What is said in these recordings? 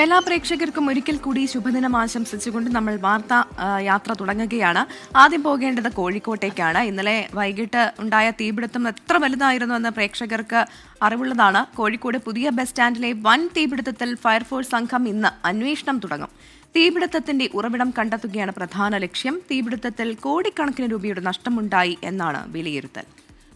എല്ലാ പ്രേക്ഷകർക്കും ഒരിക്കൽ കൂടി ശുഭദിനം ആശംസിച്ചുകൊണ്ട് നമ്മൾ വാർത്താ യാത്ര തുടങ്ങുകയാണ്. ആദ്യം പോകേണ്ടത് കോഴിക്കോട്ടേക്കാണ്. ഇന്നലെ വൈകിട്ട് ഉണ്ടായ തീപിടുത്തം എത്ര വലുതായിരുന്നു എന്ന് പ്രേക്ഷകർക്ക് അറിവുള്ളതാണ്. കോഴിക്കോട് പുതിയ ബസ് സ്റ്റാൻഡിലെ വൻ തീപിടുത്തത്തിൽ ഫയർഫോഴ്സ് സംഘം ഇന്ന് അന്വേഷണം തുടങ്ങും. തീപിടുത്തത്തിന്റെ ഉറവിടം കണ്ടെത്തുകയാണ് പ്രധാന ലക്ഷ്യം. തീപിടുത്തത്തിൽ കോടിക്കണക്കിന് രൂപയുടെ നഷ്ടമുണ്ടായി എന്നാണ് വിലയിരുത്തൽ.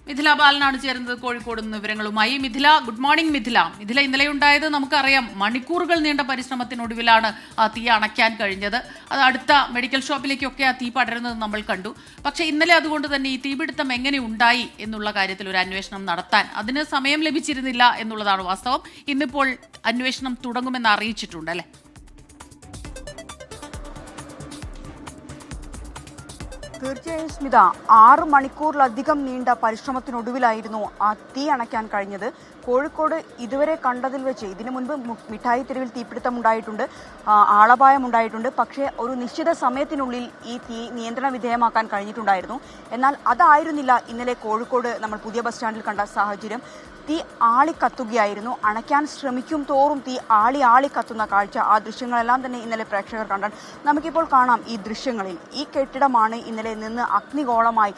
മിഥില ബാലനാണ് ചേരുന്നത് കോഴിക്കോട് നിന്ന് വിവരങ്ങളുമായി. Mithila, good morning. മിഥില, ഇന്നലെ ഉണ്ടായത് നമുക്കറിയാം, മണിക്കൂറുകൾ നീണ്ട പരിശ്രമത്തിനൊടുവിലാണ് ആ തീ അണയ്ക്കാൻ കഴിഞ്ഞത്. അത് അടുത്ത മെഡിക്കൽ ഷോപ്പിലേക്കൊക്കെ ആ തീ പടരുന്നത് നമ്മൾ കണ്ടു. പക്ഷേ ഇന്നലെ അതുകൊണ്ട് തന്നെ ഈ തീപിടുത്തം എങ്ങനെ ഉണ്ടായി എന്നുള്ള കാര്യത്തിൽ ഒരു അന്വേഷണം നടത്താൻ അതിന് സമയം ലഭിച്ചിരുന്നില്ല എന്നുള്ളതാണ് വാസ്തവം. ഇന്നിപ്പോൾ അന്വേഷണം തുടങ്ങുമെന്ന് അറിയിച്ചിട്ടുണ്ട്, അല്ലേ? തീർച്ചയായും സ്മിത, 6 മണിക്കൂറിലധികം നീണ്ട പരിശ്രമത്തിനൊടുവിലായിരുന്നു ആ തീ അണയ്ക്കാൻ കഴിഞ്ഞത്. കോഴിക്കോട് ഇതുവരെ കണ്ടതിൽ വെച്ച് ഇതിനു മുൻപ് മിഠായി തെരുവിൽ തീപിടുത്തം ഉണ്ടായിട്ടുണ്ട്, ആളപായം ഉണ്ടായിട്ടുണ്ട്. പക്ഷേ ഒരു നിശ്ചിത സമയത്തിനുള്ളിൽ ഈ തീ നിയന്ത്രണ വിധേയമാക്കാൻ കഴിഞ്ഞിട്ടുണ്ടായിരുന്നു. എന്നാൽ അതായിരുന്നില്ല ഇന്നലെ കോഴിക്കോട് നമ്മൾ പുതിയ ബസ് സ്റ്റാൻഡിൽ കണ്ട സാഹചര്യം. തീ ആളിക്കത്തുകയായിരുന്നു. അണയ്ക്കാൻ ശ്രമിക്കും തോറും തീ ആളി കത്തുന്ന കാഴ്ച, ആ ദൃശ്യങ്ങളെല്ലാം തന്നെ ഇന്നലെ പ്രേക്ഷകർ കണ്ടാണ്. നമുക്കിപ്പോൾ കാണാം ഈ ദൃശ്യങ്ങളിൽ. ഈ കെട്ടിടമാണ് ഇന്നലെ നിന്ന് അഗ്നിഗോളമായി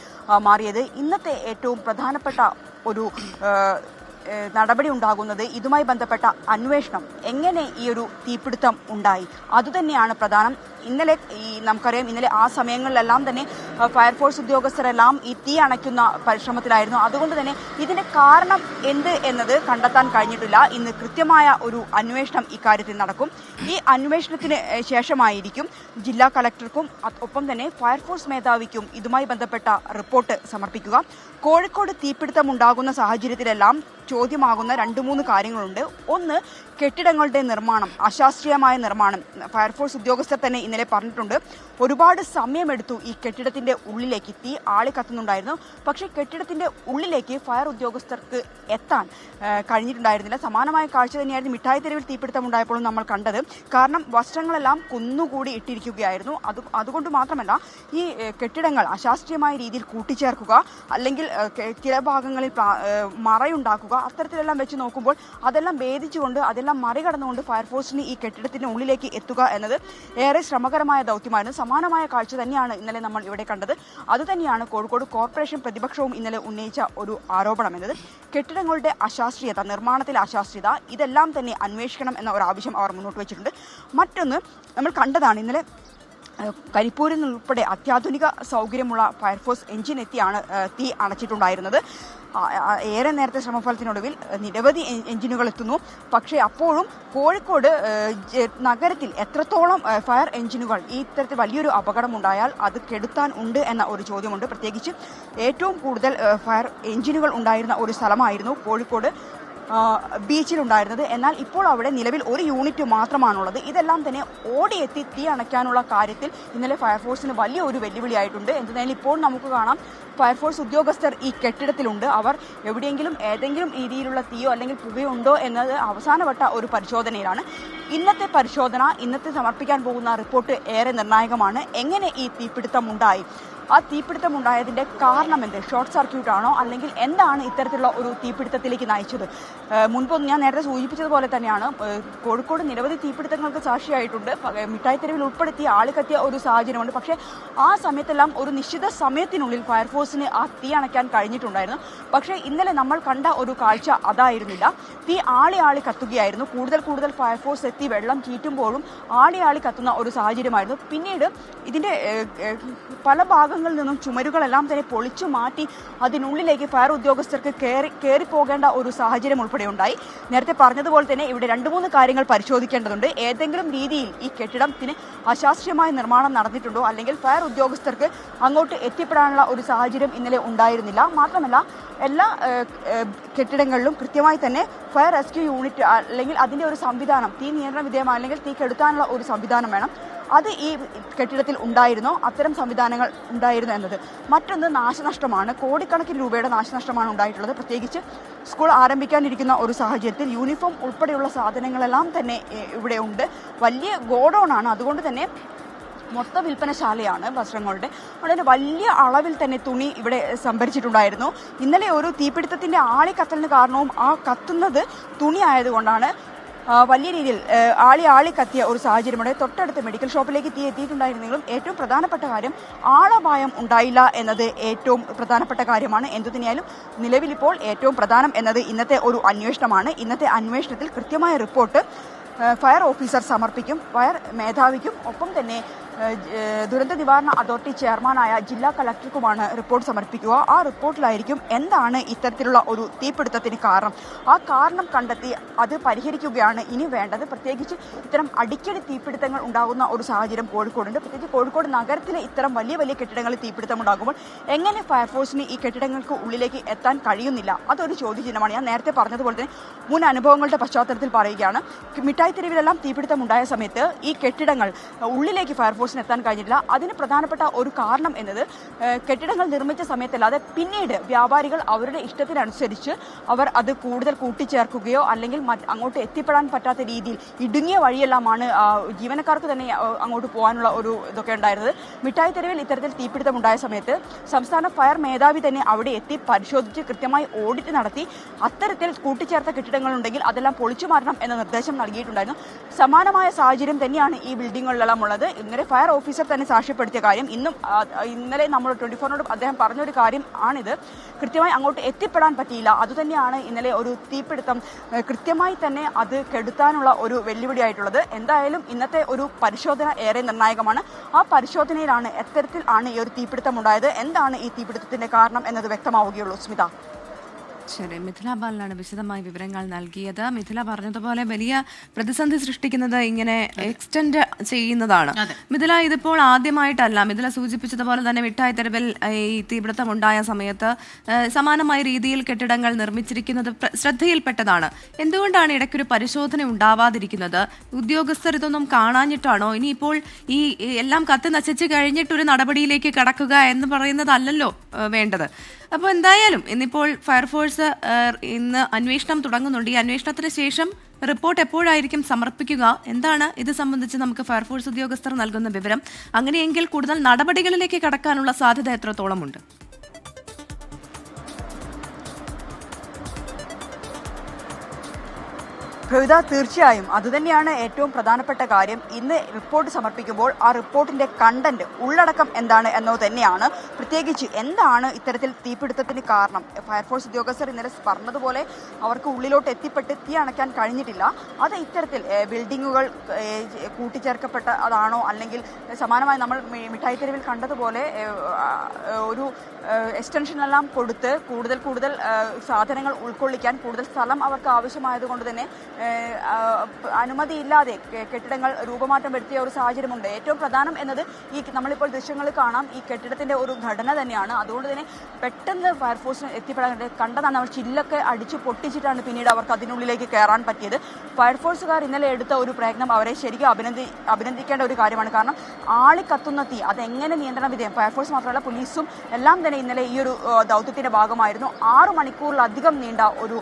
മാറിയത്. ഇന്നത്തെ ഏറ്റവും പ്രധാനപ്പെട്ട ഒരു നടപടി ഉണ്ടാകുന്നത് ഇതുമായി ബന്ധപ്പെട്ട അന്വേഷണം. എങ്ങനെ ഈ ഒരു തീപിടുത്തം ഉണ്ടായി അതുതന്നെയാണ് പ്രധാനം. ഇന്നലെ നമുക്കറിയാം, ഇന്നലെ ആ സമയങ്ങളിലെല്ലാം തന്നെ ഫയർഫോഴ്സ് ഉദ്യോഗസ്ഥരെല്ലാം ഈ തീ അണയ്ക്കുന്ന പരിശ്രമത്തിലായിരുന്നു. അതുകൊണ്ട് തന്നെ ഇതിന്റെ കാരണം എന്ത് എന്നത് കണ്ടെത്താൻ കഴിഞ്ഞിട്ടില്ല. ഇന്ന് കൃത്യമായ ഒരു അന്വേഷണം ഇക്കാര്യത്തിൽ നടക്കും. ഈ അന്വേഷണത്തിന് ശേഷമായിരിക്കും ജില്ലാ കളക്ടർക്കും ഒപ്പം തന്നെ ഫയർഫോഴ്സ് മേധാവിക്കും ഇതുമായി ബന്ധപ്പെട്ട റിപ്പോർട്ട് സമർപ്പിക്കുക. കോഴിക്കോട് തീപിടുത്തം ഉണ്ടാകുന്ന സാഹചര്യത്തിലെല്ലാം ചോദ്യമാകുന്ന 2-3 കാര്യങ്ങളുണ്ട്. ഒന്ന്, കെട്ടിടങ്ങളുടെ നിർമ്മാണം, അശാസ്ത്രീയമായ നിർമ്മാണം. ഫയർഫോഴ്സ് ഉദ്യോഗസ്ഥർ തന്നെ ഇന്നലെ പറഞ്ഞിട്ടുണ്ട്, ഒരുപാട് സമയമെടുത്തു ഈ കെട്ടിടത്തിന്റെ ഉള്ളിലേക്ക്. തീ ആളിക്കത്തുന്നുണ്ടായിരുന്നു, പക്ഷേ കെട്ടിടത്തിന്റെ ഉള്ളിലേക്ക് ഫയർ ഉദ്യോഗസ്ഥർക്ക് എത്താൻ കഴിഞ്ഞിട്ടുണ്ടായിരുന്നില്ല. സമാനമായ കാഴ്ച തന്നെയായിരുന്നു മിഠായി തെരുവിൽ തീപിടുത്തം ഉണ്ടായപ്പോഴും നമ്മൾ കണ്ടത്. കാരണം വസ്ത്രങ്ങളെല്ലാം കുന്നുകൂടി ഇട്ടിരിക്കുകയായിരുന്നു. അതുകൊണ്ട് മാത്രമല്ല, ഈ കെട്ടിടങ്ങൾ അശാസ്ത്രീയമായ രീതിയിൽ കൂട്ടിച്ചേർക്കുക, അല്ലെങ്കിൽ ചില ഭാഗങ്ങളിൽ മറയുണ്ടാക്കുക, അത്തരത്തിലെല്ലാം വെച്ച് നോക്കുമ്പോൾ അതെല്ലാം ഭേദിച്ചുകൊണ്ട്, അതെല്ലാം മറികടന്നുകൊണ്ട് ഫയർഫോഴ്സിന് ഈ കെട്ടിടത്തിന്റെ ഉള്ളിലേക്ക് എത്തുക എന്നത് ഏറെ ശ്രമകരമായ ദൗത്യമായിരുന്നു. സമാനമായ കാഴ്ച തന്നെയാണ് ഇന്നലെ നമ്മൾ ഇവിടെ കണ്ടത്. അതുതന്നെയാണ് കോഴിക്കോട് കോർപ്പറേഷൻ പ്രതിപക്ഷവും ഇന്നലെ ഉന്നയിച്ച ഒരു ആരോപണം എന്നത്. കെട്ടിടങ്ങളുടെ അശാസ്ത്രീയത, നിർമ്മാണത്തിലെ അശാസ്ത്രീയത, ഇതെല്ലാം തന്നെ അന്വേഷിക്കണം എന്ന ഒരു ആവശ്യം അവർ മുന്നോട്ട് വെച്ചിട്ടുണ്ട്. മറ്റൊന്ന്, നമ്മൾ കണ്ടതാണ് ഇന്നലെ കരിപ്പൂരിൽ നിന്നുൾപ്പെടെ അത്യാധുനിക സൗകര്യമുള്ള ഫയർഫോഴ്സ് എഞ്ചിൻ എത്തിയാണ് തീ അണച്ചിട്ടുണ്ടായിരുന്നത്. ഏറെ നേരത്തെ ശ്രമഫലത്തിനൊടുവിൽ നിരവധി എഞ്ചിനുകൾ എത്തുന്നു. പക്ഷേ അപ്പോഴും കോഴിക്കോട് നഗരത്തിൽ എത്രത്തോളം ഫയർ എഞ്ചിനുകൾ ഈ ഇത്തരത്തിൽ വലിയൊരു അപകടമുണ്ടായാൽ അത് കെടുത്താൻ ഉണ്ട് എന്ന ഒരു ചോദ്യമുണ്ട്. പ്രത്യേകിച്ച് ഏറ്റവും കൂടുതൽ ഫയർ എഞ്ചിനുകൾ ഉണ്ടായിരുന്ന ഒരു സ്ഥലമായിരുന്നു കോഴിക്കോട് ബീച്ചിലുണ്ടായിരുന്നത്. എന്നാൽ ഇപ്പോൾ അവിടെ നിലവിൽ ഒരു യൂണിറ്റ് മാത്രമാണുള്ളത്. ഇതെല്ലാം തന്നെ ഓടിയെത്തി തീ അണയ്ക്കാനുള്ള കാര്യത്തിൽ ഇന്നലെ ഫയർഫോഴ്സിന് വലിയ ഒരു വെല്ലുവിളിയായിട്ടുണ്ട്. എന്തിനായാലും ഇപ്പോൾ നമുക്ക് കാണാം, ഫയർഫോഴ്സ് ഉദ്യോഗസ്ഥർ ഈ കെട്ടിടത്തിലുണ്ട്. അവർ എവിടെയെങ്കിലും ഏതെങ്കിലും രീതിയിലുള്ള തീയോ അല്ലെങ്കിൽ പുകയോ ഉണ്ടോ എന്നത് അവസാനവട്ട ഒരു പരിശോധനയിലാണ്. ഇന്നത്തെ പരിശോധന, ഇന്നത്തെ സമർപ്പിക്കാൻ പോകുന്ന റിപ്പോർട്ട് ഏറെ നിർണായകമാണ്. എങ്ങനെ ഈ തീപിടുത്തം ഉണ്ടായി, ആ തീപിടുത്തം ഉണ്ടായതിന്റെ കാരണം എന്ത്? ഷോർട്ട് സർക്യൂട്ട് ആണോ, അല്ലെങ്കിൽ എന്താണ് ഇത്തരത്തിലുള്ള ഒരു തീപിടുത്തത്തിലേക്ക് നയിച്ചത്? മുൻപ് ഞാൻ നേരത്തെ സൂചിപ്പിച്ചതുപോലെ തന്നെയാണ്, കോഴിക്കോട് നിരവധി തീപിടുത്തങ്ങൾക്ക് സാക്ഷിയായിട്ടുണ്ട്. മിഠായി തെരുവിൽ ഉൾപ്പെടുത്തി ആളിക്കത്തിയ ഒരു സാഹചര്യമുണ്ട്. പക്ഷേ ആ സമയത്തെല്ലാം ഒരു നിശ്ചിത സമയത്തിനുള്ളിൽ ഫയർഫോഴ്സിന് ആ തീ അണയ്ക്കാൻ കഴിഞ്ഞിട്ടുണ്ടായിരുന്നു. പക്ഷേ ഇന്നലെ നമ്മൾ കണ്ട ഒരു കാഴ്ച അതായിരുന്നില്ല. തീ ആളി കത്തുകയായിരുന്നു. കൂടുതൽ ഫയർഫോഴ്സ് എത്തി വെള്ളം ചീറ്റുമ്പോഴും ആളി കത്തുന്ന ഒരു സാഹചര്യമായിരുന്നു. പിന്നീട് ഇതിന്റെ പല ഭാഗങ്ങളിൽ നിന്നും ചുമരുകളെല്ലാം തന്നെ പൊളിച്ചു മാറ്റി അതിനുള്ളിലേക്ക് ഫയർ ഉദ്യോഗസ്ഥർക്ക് കയറി പോകേണ്ട ഒരു സാഹചര്യം ഉൾപ്പെടെ ഉണ്ടായി. നേരത്തെ പറഞ്ഞതുപോലെ തന്നെ ഇവിടെ 2-3 കാര്യങ്ങൾ പരിശോധിക്കേണ്ടതുണ്ട്. ഏതെങ്കിലും രീതിയിൽ ഈ കെട്ടിടത്തിന് അശാസ്ത്രീയമായ നിർമ്മാണം നടന്നിട്ടുണ്ടോ, അല്ലെങ്കിൽ ഫയർ ഉദ്യോഗസ്ഥർക്ക് അങ്ങോട്ട് എത്തിപ്പെടാനുള്ള ഒരു സാഹചര്യം ഇന്നലെ ഉണ്ടായിരുന്നില്ല. മാത്രമല്ല, എല്ലാ കെട്ടിടങ്ങളിലും കൃത്യമായി തന്നെ ഫയർ റെസ്ക്യൂ യൂണിറ്റ് അല്ലെങ്കിൽ അതിൻ്റെ ഒരു സംവിധാനം, തീ നിയന്ത്രണ വിധേയമായ അല്ലെങ്കിൽ തീ കെടുത്താനുള്ള ഒരു സംവിധാനം വേണം. അത് ഈ കെട്ടിടത്തിൽ ഉണ്ടായിരുന്നോ? അത്തരം സംവിധാനങ്ങൾ ഉണ്ടായിരുന്നു എന്നത്. മറ്റൊന്ന്, നാശനഷ്ടമാണ്. കോടിക്കണക്കിന് രൂപയുടെ നാശനഷ്ടമാണ് ഉണ്ടായിട്ടുള്ളത്. പ്രത്യേകിച്ച് സ്കൂൾ ആരംഭിക്കാനിരിക്കുന്ന ഒരു സാഹചര്യത്തിൽ യൂണിഫോം ഉൾപ്പെടെയുള്ള സാധനങ്ങളെല്ലാം തന്നെ ഇവിടെ ഉണ്ട്. വലിയ ഗോഡൗണാണ്. അതുകൊണ്ട് തന്നെ മൊത്ത വിൽപ്പനശാലയാണ് വസ്ത്രങ്ങളുടെ. അതുകൊണ്ട് വലിയ അളവിൽ തന്നെ തുണി ഇവിടെ സംഭരിച്ചിട്ടുണ്ടായിരുന്നു. ഇന്നലെ ഒരു തീപിടുത്തത്തിന്റെ ആളിക്കത്തലിന് കാരണവും ആ കത്തുന്നത് തുണി ആയതുകൊണ്ടാണ്. വലിയ രീതിയിൽ ആളി കത്തിയ ഒരു സാഹചര്യമുണ്ട്. തൊട്ടടുത്ത് മെഡിക്കൽ ഷോപ്പിലേക്ക് തീ എത്തിയിട്ടുണ്ടായിരുന്നെങ്കിലും ഏറ്റവും പ്രധാനപ്പെട്ട കാര്യം ആളപായം ഉണ്ടായില്ല എന്നത് ഏറ്റവും പ്രധാനപ്പെട്ട കാര്യമാണ്. എന്തു തന്നെയായാലും നിലവിലിപ്പോൾ ഏറ്റവും പ്രധാനം എന്നത് ഇന്നത്തെ ഒരു അന്വേഷണമാണ്. ഇന്നത്തെ അന്വേഷണത്തിൽ കൃത്യമായ റിപ്പോർട്ട് ഫയർ ഓഫീസർ സമർപ്പിക്കും. ഫയർ മേധാവിക്കും ഒപ്പം തന്നെ ദുരന്ത നിവാരണ അതോറിറ്റി ചെയർമാനായ ജില്ലാ കളക്ടർക്കുമാണ് റിപ്പോർട്ട് സമർപ്പിക്കുക. ആ റിപ്പോർട്ടിലായിരിക്കും എന്താണ് ഇത്തരത്തിലുള്ള ഒരു തീപിടുത്തത്തിന് കാരണം. ആ കാരണം കണ്ടെത്തി അത് പരിഹരിക്കുകയാണ് ഇനി വേണ്ടത്. പ്രത്യേകിച്ച് ഇത്തരം അടിക്കടി തീപിടുത്തങ്ങൾ ഉണ്ടാകുന്ന ഒരു സാഹചര്യം കോഴിക്കോടുണ്ട്. പ്രത്യേകിച്ച് കോഴിക്കോട് നഗരത്തിലെ ഇത്തരം വലിയ വലിയ കെട്ടിടങ്ങളിൽ തീപിടുത്തം ഉണ്ടാകുമ്പോൾ എങ്ങനെ ഫയർഫോഴ്സിന് ഈ കെട്ടിടങ്ങൾക്ക് ഉള്ളിലേക്ക് എത്താൻ കഴിയുന്നില്ല, അതൊരു ചോദ്യചിഹ്നമാണ്. ഞാൻ നേരത്തെ പറഞ്ഞതുപോലെ തന്നെ മുൻ അനുഭവങ്ങളുടെ പശ്ചാത്തലത്തിൽ പറയുകയാണ്. മിഠായി തെരുവിലെല്ലാം തീപിടുത്തം ഉണ്ടായ സമയത്ത് ഈ കെട്ടിടങ്ങൾ ഉള്ളിലേക്ക് ഫയർഫോഴ്സിന് എത്താൻ കഴിഞ്ഞില്ല. അതിന് പ്രധാനപ്പെട്ട ഒരു കാരണം എന്നത് കെട്ടിടങ്ങൾ നിർമ്മിച്ച സമയത്തല്ലാതെ പിന്നീട് വ്യാപാരികൾ അവരുടെ ഇഷ്ടത്തിനനുസരിച്ച് അവർ അത് കൂടുതൽ കൂട്ടിച്ചേർക്കുകയോ അല്ലെങ്കിൽ അങ്ങോട്ട് എത്തിപ്പെടാൻ പറ്റാത്ത രീതിയിൽ ഇടുങ്ങിയ വഴിയെല്ലാമാണ് ജീവനക്കാർക്ക് തന്നെ അങ്ങോട്ട് പോകാനുള്ള ഒരു ഇതൊക്കെ ഉണ്ടായിരുന്നത്. മിഠായി തെരുവിൽ ഇത്തരത്തിൽ തീപിടുത്തം ഉണ്ടായ സമയത്ത് സംസ്ഥാന ഫയർ മേധാവി തന്നെ അവിടെ എത്തി പരിശോധിച്ച് കൃത്യമായി ഓഡിറ്റ് നടത്തി അത്തരത്തിൽ കൂട്ടിച്ചേർത്ത കെട്ടിടങ്ങളുണ്ടെങ്കിൽ അതെല്ലാം പൊളിച്ചു മാറ്റണം എന്ന നിർദ്ദേശം നൽകിയിട്ടുണ്ടായിരുന്നു. സമാനമായ സാഹചര്യം തന്നെയാണ് ഈ ബിൽഡിങ്ങുകളിലെല്ലാം ഉള്ളത്. ഇന്നലെ ഫയർ ഓഫീസർ തന്നെ സാക്ഷ്യപ്പെടുത്തിയ കാര്യം ഇന്നലെ നമ്മൾ 24നോട് അദ്ദേഹം പറഞ്ഞൊരു കാര്യം ആണിത്. കൃത്യമായി അങ്ങോട്ട് എത്തിപ്പെടാൻ പറ്റിയില്ല. അതുതന്നെയാണ് ഇന്നലെ ഒരു തീപിടുത്തം കൃത്യമായി തന്നെ അത് കെടുത്താനുള്ള ഒരു വെല്ലുവിളിയായിട്ടുള്ളത്. എന്തായാലും ഇന്നത്തെ ഒരു പരിശോധന ഏറെ നിർണായകമാണ്. ആ പരിശോധനയിലാണ് എത്തരത്തിൽ ആണ് ഈ ഒരു തീപിടുത്തം ഉണ്ടായത്, എന്താണ് ഈ തീപിടുത്തത്തിന്റെ കാരണം എന്നത് വ്യക്തമാവുകയുള്ളൂ. സ്മിത. ശരി, മിഥില ബാലനാണ് വിശദമായ വിവരങ്ങൾ നൽകിയത്. മിഥില പറഞ്ഞതുപോലെ വലിയ പ്രതിസന്ധി സൃഷ്ടിക്കുന്നത് ഇങ്ങനെ എക്സ്റ്റെൻഡ് ചെയ്യുന്നതാണ്. മിഥില, ഇതിപ്പോൾ ആദ്യമായിട്ടല്ല. മിഥില സൂചിപ്പിച്ചതുപോലെ തന്നെ മിഠായി തെരുവിൽ ഈ തീപിടുത്തം ഉണ്ടായ സമയത്ത് സമാനമായ രീതിയിൽ കെട്ടിടങ്ങൾ നിർമ്മിച്ചിരിക്കുന്നത് ശ്രദ്ധയിൽപ്പെട്ടതാണ്. എന്തുകൊണ്ടാണ് ഇടയ്ക്കൊരു പരിശോധന ഉണ്ടാവാതിരിക്കുന്നത്? ഉദ്യോഗസ്ഥർ ഇതൊന്നും കാണാഞ്ഞിട്ടാണോ? ഇനിയിപ്പോൾ ഈ എല്ലാം കത്തി നശിച്ച് കഴിഞ്ഞിട്ടൊരു നടപടിയിലേക്ക് കടക്കുക എന്ന് പറയുന്നതല്ലല്ലോ വേണ്ടത്. അപ്പോൾ എന്തായാലും ഇന്നിപ്പോൾ ഫയർഫോഴ്സ് ഇന്ന് അന്വേഷണം തുടങ്ങുന്നുണ്ട്. ഈ അന്വേഷണത്തിന് ശേഷം റിപ്പോർട്ട് എപ്പോഴായിരിക്കും സമർപ്പിക്കുക? എന്താണ് ഇത് സംബന്ധിച്ച് നമുക്ക് ഫയർഫോഴ്സ് ഉദ്യോഗസ്ഥർ നൽകുന്ന വിവരം? അങ്ങനെയെങ്കിൽ കൂടുതൽ നടപടികളിലേക്ക് കടക്കാനുള്ള സാധ്യത എത്രത്തോളമുണ്ട്? തീർച്ചയായും അതുതന്നെയാണ് ഏറ്റവും പ്രധാനപ്പെട്ട കാര്യം. ഇന്ന് റിപ്പോർട്ട് സമർപ്പിക്കുമ്പോൾ ആ റിപ്പോർട്ടിന്റെ കണ്ടന്റ്, ഉള്ളടക്കം എന്താണ് എന്നോ തന്നെയാണ്. പ്രത്യേകിച്ച് എന്താണ് ഇത്തരത്തിൽ തീപിടുത്തത്തിന് കാരണം. ഫയർഫോഴ്സ് ഉദ്യോഗസ്ഥർ ഇന്നലെ പറഞ്ഞതുപോലെ അവർക്ക് ഉള്ളിലോട്ട് എത്തിപ്പെട്ട് തീ അണയ്ക്കാൻ കഴിഞ്ഞിട്ടില്ല. അത് ഇത്തരത്തിൽ ബിൽഡിങ്ങുകൾ കൂട്ടിച്ചേർക്കപ്പെട്ട അതാണോ, അല്ലെങ്കിൽ സമാനമായി നമ്മൾ മിഠായി തെരുവിൽ കണ്ടതുപോലെ ഒരു എക്സ്റ്റൻഷനെല്ലാം കൊടുത്ത് കൂടുതൽ സാധനങ്ങൾ ഉൾക്കൊള്ളിക്കാൻ കൂടുതൽ സ്ഥലം അവർക്ക് ആവശ്യമായതുകൊണ്ട് തന്നെ അനുമതിയില്ലാതെ കെട്ടിടങ്ങൾ രൂപമാറ്റം വരുത്തിയ ഒരു സാഹചര്യമുണ്ട്. ഏറ്റവും പ്രധാനം എന്നത് ഈ നമ്മളിപ്പോൾ ദൃശ്യങ്ങൾ കാണാം, ഈ കെട്ടിടത്തിന്റെ ഒരു ഘടന തന്നെയാണ്. അതുകൊണ്ട് തന്നെ പെട്ടെന്ന് ഫയർഫോഴ്സിന് എത്തിപ്പെടാൻ കണ്ടതാണ്. അവർ ചില്ലൊക്കെ അടിച്ചു പൊട്ടിച്ചിട്ടാണ് പിന്നീട് അവർക്ക് അതിനുള്ളിലേക്ക് കയറാൻ പറ്റിയത്. ഫയർഫോഴ്സുകാർ ഇന്നലെ എടുത്ത ഒരു പ്രയത്നം അവരെ ശരിക്കും അഭിനന്ദിക്കേണ്ട ഒരു കാര്യമാണ്. കാരണം ആളിക്കത്തുന്ന തീ അതെങ്ങനെ നിയന്ത്രണ വിധേയം, ഫയർഫോഴ്സ് മാത്രമല്ല പോലീസും എല്ലാം തന്നെ ഇന്നലെ ഈ ഒരു ദൗത്യത്തിന്റെ ഭാഗമായിരുന്നു. 6 മണിക്കൂറിലധികം നീണ്ട ഒരു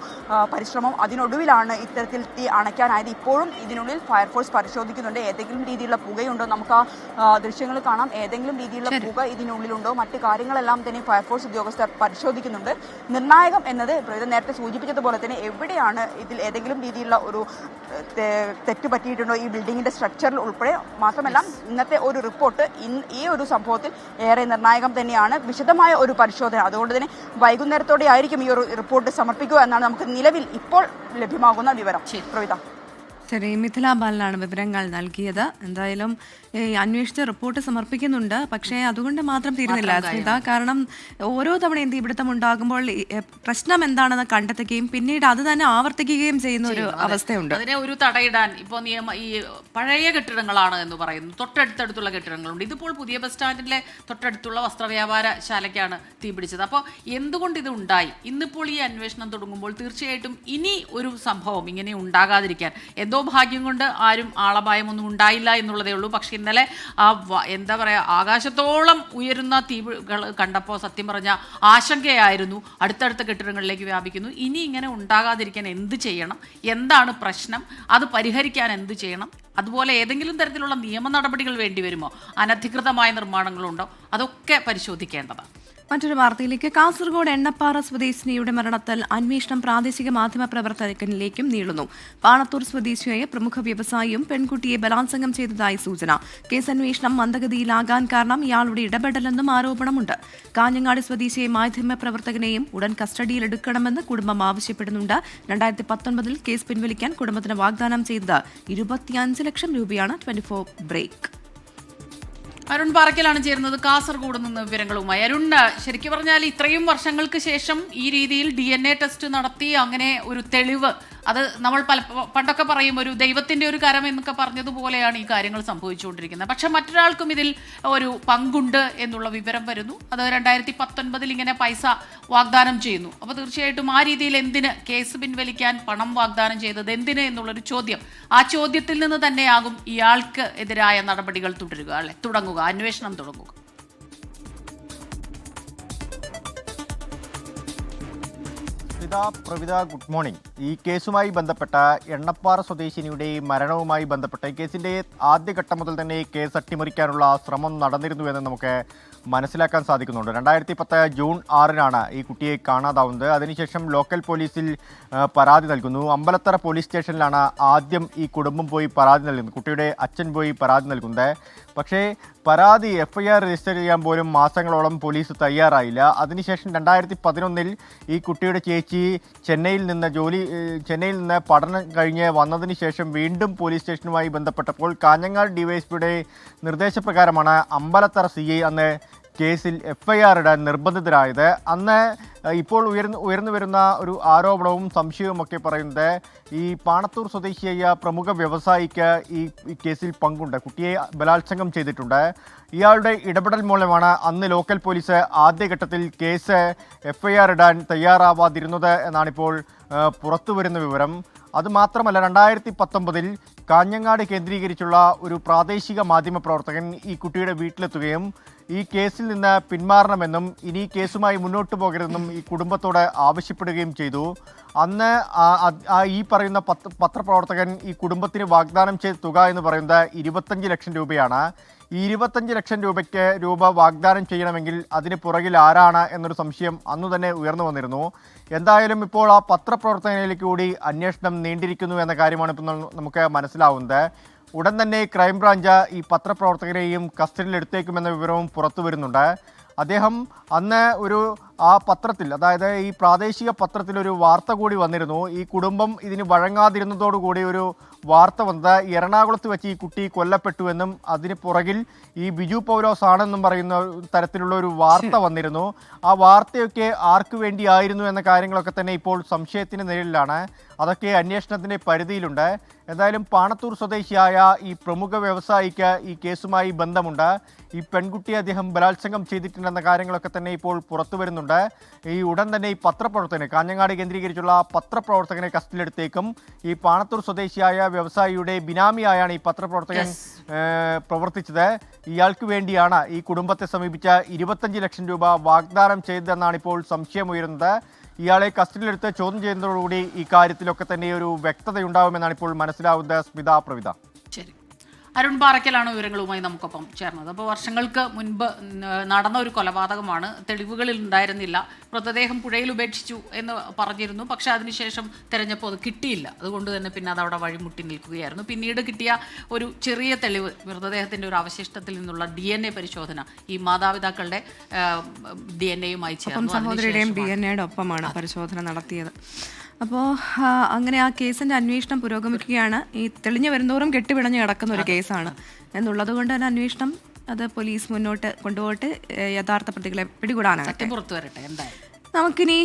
പരിശ്രമം. അതിനൊടുവിലാണ് ഇത്തരത്തിൽ തീ അണയ്ക്കാനായത്. ഇപ്പോഴും ഇതിനുള്ളിൽ ഫയർഫോഴ്സ് പരിശോധിക്കുന്നുണ്ട്. ഏതെങ്കിലും രീതിയിലുള്ള പുകയുണ്ടോ, നമുക്ക് ആ ദൃശ്യങ്ങൾ കാണാം. ഏതെങ്കിലും രീതിയിലുള്ള പുക ഇതിനുള്ളിലുണ്ടോ, മറ്റു കാര്യങ്ങളെല്ലാം തന്നെ ഫയർഫോഴ്സ് ഉദ്യോഗസ്ഥർ പരിശോധിക്കുന്നുണ്ട്. നിർണായകം എന്നത് നേരത്തെ സൂചിപ്പിച്ചതുപോലെ തന്നെ എവിടെയാണ് ഇതിൽ ഏതെങ്കിലും രീതിയിലുള്ള ഒരു തെറ്റ് പറ്റിയിട്ടുണ്ടോ ഈ ബിൽഡിങ്ങിന്റെ സ്ട്രക്ചറിൽ ഉൾപ്പെടെ. മാത്രമല്ല ഇന്നത്തെ ഒരു റിപ്പോർട്ട് ഈ ഒരു സംഭവത്തിൽ ഏറെ നിർണായകം തന്നെയാണ്. വിശദമായ ഒരു പരിശോധന അതുകൊണ്ട് തന്നെ വൈകുന്നേരത്തോടെ ആയിരിക്കും ഈ ഒരു റിപ്പോർട്ട് സമർപ്പിക്കുക എന്നാണ് നമുക്ക് നിലവിൽ ഇപ്പോൾ ലഭ്യമാകുന്ന വിവരം. ശരി, മിഥില ബാലനാണ് വിവരങ്ങൾ നൽകിയത്. എന്തായാലും അന്വേഷിച്ച് റിപ്പോർട്ട് സമർപ്പിക്കുന്നുണ്ട്. പക്ഷേ അതുകൊണ്ട് മാത്രം തീരുന്നില്ല സ്മിത. കാരണം ഓരോ തവണയും തീപിടുത്തം ഉണ്ടാകുമ്പോൾ പ്രശ്നം എന്താണെന്ന് കണ്ടെത്തുകയും പിന്നീട് അത് തന്നെ ആവർത്തിക്കുകയും ചെയ്യുന്ന ഒരു അവസ്ഥയുണ്ട്. അതിനെ ഒരു തടയിടാൻ ഇപ്പോൾ ഈ പഴയ കെട്ടിടങ്ങളാണ് എന്ന് പറയുന്നു, തൊട്ടടുത്തുള്ള കെട്ടിടങ്ങളുണ്ട്. ഇതിപ്പോൾ പുതിയ ബസ് സ്റ്റാൻഡിലെ തൊട്ടടുത്തുള്ള വസ്ത്രവ്യാപാര ശാലയ്ക്കാണ് തീപിടിച്ചത്. അപ്പോൾ എന്തുകൊണ്ട് ഇത് ഉണ്ടായി? ഇന്നിപ്പോൾ ഈ അന്വേഷണം തുടങ്ങുമ്പോൾ തീർച്ചയായിട്ടും ഇനി ഒരു സംഭവം ഇങ്ങനെ ഉണ്ടാകാതിരിക്കാൻ എന്തോ ഭാഗ്യം കൊണ്ട് ആരും ആളപായമൊന്നും ഉണ്ടായില്ല എന്നുള്ളതേ ഉള്ളൂ. പക്ഷെ ഇന്നലെ എന്താ പറയുക, ആകാശത്തോളം ഉയരുന്ന തീകൾ കണ്ടപ്പോൾ സത്യം പറഞ്ഞ ആശങ്കയായിരുന്നു. അടുത്തടുത്ത കെട്ടിടങ്ങളിലേക്ക് വ്യാപിക്കുന്നു. ഇനി ഇങ്ങനെ ഉണ്ടാകാതിരിക്കാൻ എന്ത് ചെയ്യണം, എന്താണ് പ്രശ്നം, അത് പരിഹരിക്കാൻ എന്ത് ചെയ്യണം, അതുപോലെ ഏതെങ്കിലും തരത്തിലുള്ള നിയമ നടപടികൾ വേണ്ടി വരുമോ, അനധികൃതമായ നിർമ്മാണങ്ങളുണ്ടോ, അതൊക്കെ പരിശോധിക്കേണ്ടതാണ്. മറ്റൊരു വാർത്തയിലേക്ക്. കാസർഗോഡ് എണ്ണപ്പാറ സ്വദേശിനിയുടെ മരണത്തിൽ അന്വേഷണം പ്രാദേശിക മാധ്യമ പ്രവർത്തകനിലേക്കും നീളുന്നു. പാണത്തൂർ സ്വദേശിയായ പ്രമുഖ വ്യവസായിയും പെൺകുട്ടിയെ ബലാത്സംഗം ചെയ്തതായി സൂചന. കേസ് അന്വേഷണം മന്ദഗതിയിലാകാൻ കാരണം ഇയാളുടെ ഇടപെടലെന്നും ആരോപണമുണ്ട്. കാഞ്ഞങ്ങാട് സ്വദേശിയെ മാധ്യമ പ്രവർത്തകനെയും ഉടൻ കസ്റ്റഡിയിലെടുക്കണമെന്ന് കുടുംബം ആവശ്യപ്പെടുന്നുണ്ട്. 2019 കേസ് പിൻവലിക്കാൻ കുടുംബത്തിന് വാഗ്ദാനം ചെയ്തത് 25 ലക്ഷം രൂപയാണ്. 24 ബ്രേക്ക്. അരുൺ പാറയ്ക്കലാണ് ചേരുന്നത് കാസർഗോഡ് നിന്ന് വിവരങ്ങളുമായി. അരുൺ, ശരിക്കും പറഞ്ഞാൽ ഇത്രയും വർഷങ്ങൾക്ക് ശേഷം ഈ രീതിയിൽ DNA ടെസ്റ്റ് നടത്തി അങ്ങനെ ഒരു തെളിവ്, അത് നമ്മൾ പണ്ടൊക്കെ പറയും ഒരു ദൈവത്തിന്റെ ഒരു കരം എന്നൊക്കെ പറഞ്ഞതുപോലെയാണ് ഈ കാര്യങ്ങൾ സംഭവിച്ചുകൊണ്ടിരിക്കുന്നത്. പക്ഷെ മറ്റൊരാൾക്കും ഇതിൽ ഒരു പങ്കുണ്ട് എന്നുള്ള വിവരം വരുന്നു. അത് 2019 ഇങ്ങനെ പൈസ വാഗ്ദാനം ചെയ്യുന്നു. അപ്പോൾ തീർച്ചയായിട്ടും ആ രീതിയിൽ എന്തിന് കേസ് പിൻവലിക്കാൻ പണം വാഗ്ദാനം ചെയ്തത് എന്തിന് എന്നുള്ളൊരു ചോദ്യം, ആ ചോദ്യത്തിൽ നിന്ന് തന്നെയാകും ഇയാൾക്ക് എതിരായ നടപടികൾ തുടങ്ങുക, അന്വേഷണം തുടങ്ങുക. Pravitha, good morning. ഈ കേസുമായി ബന്ധപ്പെട്ട എണ്ണപ്പാറ സ്വദേശിനിയുടെ മരണവുമായി ബന്ധപ്പെട്ട ഈ കേസിന്റെ ആദ്യഘട്ടം മുതൽ തന്നെ ഈ കേസ് അട്ടിമറിക്കാനുള്ള ശ്രമം നടന്നിരുന്നുവെന്ന് നമുക്ക് മനസ്സിലാക്കാൻ സാധിക്കുന്നുണ്ട്. 2010 ജൂൺ 6-നാണ് ഈ കുട്ടിയെ കാണാതാവുന്നത്. അതിനുശേഷം ലോക്കൽ പോലീസിൽ പരാതി നൽകുന്നു. അമ്പലത്തറ പോലീസ് സ്റ്റേഷനിലാണ് ആദ്യം ഈ കുടുംബം പോയി പരാതി നൽകുന്നത്, കുട്ടിയുടെ അച്ഛൻ പോയി പരാതി നൽകുന്നത്. പക്ഷേ പരാതി FIR രജിസ്റ്റർ ചെയ്യാൻ പോലും മാസങ്ങളോളം പോലീസ് തയ്യാറായില്ല. അതിനുശേഷം 2011 ഈ കുട്ടിയുടെ ചേച്ചി ചെന്നൈയിൽ നിന്ന് പഠനം കഴിഞ്ഞ് വന്നതിന് ശേഷം വീണ്ടും പോലീസ് സ്റ്റേഷനുമായി ബന്ധപ്പെട്ടപ്പോൾ കാഞ്ഞങ്ങാട് ഡിവൈഎസ്പിയുടെ നിർദ്ദേശപ്രകാരമാണ് അമ്പലത്തറ CI അന്ന് കേസിൽ FIR ഇടാൻ നിർബന്ധിതരായത്. അന്ന് ഇപ്പോൾ ഉയർന്നു വരുന്ന ഒരു ആരോപണവും സംശയവുമൊക്കെ പറയുന്നത് ഈ പാണത്തൂർ സ്വദേശിയായ പ്രമുഖ വ്യവസായിക്ക് ഈ കേസിൽ പങ്കുണ്ട്. കുട്ടിയെ ബലാത്സംഗം ചെയ്തിട്ടുണ്ട്. ഇയാളുടെ ഇടപെടൽ മൂലമാണ് അന്ന് ലോക്കൽ പോലീസ് ആദ്യഘട്ടത്തിൽ കേസ് FIR ഇടാൻ തയ്യാറാവാതിരുന്നത് എന്നാണിപ്പോൾ പുറത്തുവരുന്ന വിവരം. അതുമാത്രമല്ല, 2019 കാഞ്ഞങ്ങാട് കേന്ദ്രീകരിച്ചുള്ള ഒരു പ്രാദേശിക മാധ്യമ പ്രവർത്തകൻ ഈ കുട്ടിയുടെ വീട്ടിലെത്തുകയും ഈ കേസിൽ നിന്ന് പിന്മാറണമെന്നും ഇനി കേസുമായി മുന്നോട്ട് പോകരുതെന്നും ഈ കുടുംബത്തോട് ആവശ്യപ്പെടുകയും ചെയ്തു. അന്ന് ഈ പറയുന്ന പത്രപ്രവർത്തകൻ ഈ കുടുംബത്തിന് വാഗ്ദാനം ചെയ്ത തുക എന്ന് പറയുന്നത് 25 ലക്ഷം രൂപയാണ്. ഈ 25 ലക്ഷം രൂപ വാഗ്ദാനം ചെയ്യണമെങ്കിൽ അതിന് പുറകിൽ ആരാണ് എന്നൊരു സംശയം അന്നു തന്നെ ഉയർന്നു വന്നിരുന്നു. എന്തായാലും ഇപ്പോൾ ആ പത്രപ്രവർത്തകനിലേക്ക് കൂടി അന്വേഷണം നീണ്ടിരിക്കുന്നു എന്ന കാര്യമാണ് ഇപ്പോൾ നമുക്ക് മനസ്സിലാവുന്നത്. ഉടൻ തന്നെ ക്രൈംബ്രാഞ്ച് ഈ പത്രപ്രവർത്തകരെയും കസ്റ്റഡിയിലെടുത്തേക്കുമെന്ന വിവരവും പുറത്തു വരുന്നുണ്ട്. അദ്ദേഹം അന്ന് ആ പത്രത്തിൽ, അതായത് ഈ പ്രാദേശിക പത്രത്തിലൊരു വാർത്ത കൂടി വന്നിരുന്നു. ഈ കുടുംബം ഇതിന് വഴങ്ങാതിരുന്നതോടുകൂടി ഒരു വാർത്ത വന്നത് എറണാകുളത്ത് വെച്ച് ഈ കുട്ടി കൊല്ലപ്പെട്ടുവെന്നും അതിന് പുറകിൽ ഈ ബിജു പൗലോസ് ആണെന്നും പറയുന്ന തരത്തിലുള്ള ഒരു വാർത്ത വന്നിരുന്നു. ആ വാർത്തയൊക്കെ ആർക്കു വേണ്ടിയായിരുന്നു എന്ന കാര്യങ്ങളൊക്കെ തന്നെ ഇപ്പോൾ സംശയത്തിന് നിഴലിലാണ്. അതൊക്കെ അന്വേഷണത്തിൻ്റെ പരിധിയിലുണ്ട്. എന്തായാലും പാണത്തൂർ സ്വദേശിയായ ഈ പ്രമുഖ വ്യവസായിക്ക് ഈ കേസുമായി ബന്ധമുണ്ട്. ഈ പെൺകുട്ടിയെ അദ്ദേഹം ബലാത്സംഗം ചെയ്തിട്ടുണ്ടെന്ന കാര്യങ്ങളൊക്കെ തന്നെ ഇപ്പോൾ പുറത്തു വരുന്നുണ്ട്. ഈ ഉടൻ തന്നെ ഈ പത്രപ്രവർത്തകനെ, കാഞ്ഞങ്ങാട് കേന്ദ്രീകരിച്ചുള്ള പത്രപ്രവർത്തകനെ കസ്റ്റഡിയിലെടുത്തേക്കും. ഈ പാണത്തൂർ സ്വദേശിയായ വ്യവസായിയുടെ ബിനാമിയായാണ് ഈ പത്രപ്രവർത്തകൻ പ്രവർത്തിച്ചത്. ഇയാൾക്ക് വേണ്ടിയാണ് ഈ കുടുംബത്തെ സമീപിച്ച 25 ലക്ഷം രൂപ വാഗ്ദാനം ചെയ്തതെന്നാണ് ഇപ്പോൾ സംശയമുയരുന്നത്. ഇയാളെ കസ്റ്റഡിയിലെടുത്ത് ചോദ്യം ചെയ്യുന്നതോടുകൂടി ഈ കാര്യത്തിലൊക്കെ തന്നെ ഒരു വ്യക്തതയുണ്ടാവുമെന്നാണ് ഇപ്പോൾ മനസ്സിലാവുന്നത്. സ്മിത, പ്രവിത. ശരി, അരുൺ പാറയ്ക്കലാണ് വിവരങ്ങളുമായി നമുക്കൊപ്പം ചേർന്നത്. അപ്പോൾ വർഷങ്ങൾക്ക് മുൻപ് നടന്ന ഒരു കൊലപാതകമാണ്, തെളിവുകളിൽ ഉണ്ടായിരുന്നില്ല, മൃതദേഹം പുഴയിൽ ഉപേക്ഷിച്ചു എന്ന് പറഞ്ഞിരുന്നു. പക്ഷെ അതിനുശേഷം തിരഞ്ഞപ്പോൾ അത് കിട്ടിയില്ല. അതുകൊണ്ട് തന്നെ പിന്നെ അത് അവിടെ വഴിമുട്ടി നിൽക്കുകയായിരുന്നു. പിന്നീട് കിട്ടിയ ഒരു ചെറിയ തെളിവ്, മൃതദേഹത്തിൻ്റെ ഒരു അവശിഷ്ടത്തിൽ നിന്നുള്ള DNA പരിശോധന ഈ മാതാപിതാക്കളുടെ DNA-യുമായി ചേർന്നു. സഹോദരിയുടെയും DNA-യുടെ ഒപ്പമാണ് പരിശോധന നടത്തിയത്. അപ്പോൾ അങ്ങനെ ആ കേസിന്റെ അന്വേഷണം പുരോഗമിക്കുകയാണ്. ഈ തെളിഞ്ഞു വരുന്നതോറും കെട്ടിപിണഞ്ഞ് കിടക്കുന്ന ഒരു കേസാണ് എന്നുള്ളത് കൊണ്ട് തന്നെ അന്വേഷണം അത് പോലീസ് മുന്നോട്ട് കൊണ്ടുപോയിട്ട് യഥാർത്ഥ പ്രതികളെ പിടികൂടാനാകട്ടെ, പുറത്തു വരട്ടെ. എന്തായാലും നമുക്കിനി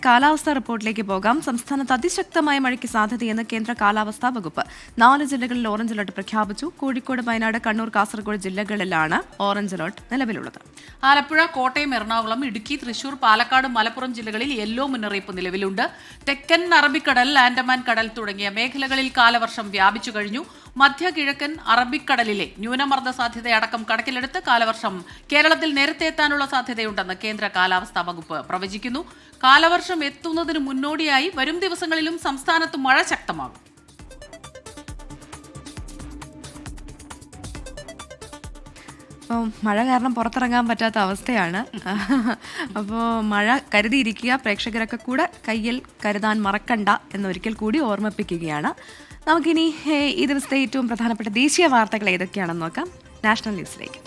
കാലാവസ്ഥാ റിപ്പോർട്ടിലേക്ക് പോകാം. സംസ്ഥാനത്ത് അതിശക്തമായ മഴയ്ക്ക് സാധ്യതയെന്ന് കേന്ദ്ര കാലാവസ്ഥാ വകുപ്പ്. 4 ജില്ലകളിൽ ഓറഞ്ച് അലർട്ട് പ്രഖ്യാപിച്ചു. കോഴിക്കോട്, വയനാട്, കണ്ണൂർ, കാസർഗോഡ് ജില്ലകളിലാണ് ഓറഞ്ച് അലർട്ട് നിലവിലുള്ളത്. ആലപ്പുഴ, കോട്ടയം, എറണാകുളം, ഇടുക്കി, തൃശൂർ, പാലക്കാട്, മലപ്പുറം ജില്ലകളിൽ യെല്ലോ മുന്നറിയിപ്പ് നിലവിലുണ്ട്. തെക്കൻ അറബിക്കടൽ, ആൻഡമാൻ കടൽ തുടങ്ങിയ മേഖലകളിൽ കാലവർഷം വ്യാപിച്ചു കഴിഞ്ഞു. മധ്യ കിഴക്കൻ അറബിക്കടലിലെ ന്യൂനമർദ്ദ സാധ്യതയടക്കം കണക്കിലെടുത്ത് കാലവർഷം കേരളത്തിൽ നേരത്തെ എത്താനുള്ള സാധ്യതയുണ്ടെന്ന് കേന്ദ്ര കാലാവസ്ഥാ വകുപ്പ് പ്രവചിക്കുന്നു. കാലവർഷം എത്തുന്നതിന് മുന്നോടിയായി വരും ദിവസങ്ങളിലും സംസ്ഥാനത്ത് മഴ ശക്തമാകും. മഴ കാരണം പുറത്തിറങ്ങാൻ പറ്റാത്ത അവസ്ഥയാണ്. അപ്പോൾ മഴ കരുതിയിരിക്കുക, പ്രേക്ഷകരൊക്കെ കൂടെ കയ്യിൽ കരുതാൻ മറക്കണ്ട എന്നൊരിക്കൽ കൂടി ഓർമ്മിപ്പിക്കുകയാണ്. നമുക്കിനി ഈ ദിവസത്തെ ഏറ്റവും പ്രധാനപ്പെട്ട ദേശീയ വാർത്തകൾ ഏതൊക്കെയാണെന്ന് നോക്കാം. നാഷണൽ ന്യൂസിലേക്ക്.